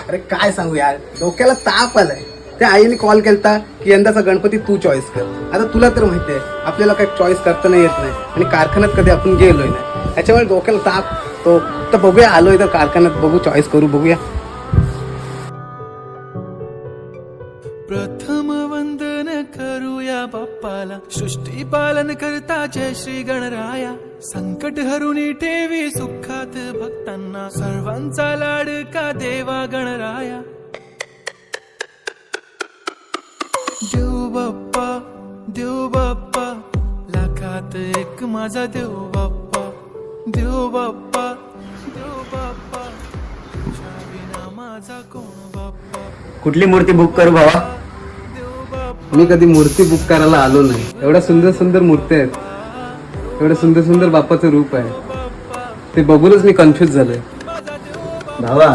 अरे काय सांगू यार, डोक्याला ताप आलाय. त्या आईने कॉल केलता की यंदाचा गणपती तू चॉईस कर. आता तुला तर माहिती आहे आपल्याला काही चॉईस करता नाही येत नाही आणि कारखान्यात कधी आपण गेलोय नाही, त्याच्यामुळे डोक्याला ताप तो. तर बघूया, आलोय तर कारखान्यात बघू, चॉईस करू, बघूया. प्रथम वंदन करूया बाप्पाला, सृष्टी पालन करता जय श्री गणराया. संकट हरुनी ठेवी सुखात भक्तांना, सर्वांचा लाडका देवा गणराया. देव बाप्पा लाखात एक माझा देव बाप्पा. देव बाप्पा तुझ्या विना माझा कोण बाप्पा. कुठली मूर्ती बुक करू भावा? मी कधी मूर्ती बुक करायला आलो नाही. एवढ्या सुंदर सुंदर मूर्ती आहेत, एवढं सुंदर सुंदर बाप्पाचं रूप आहे, ते बघूनच मी कन्फ्युज झालोय. भावा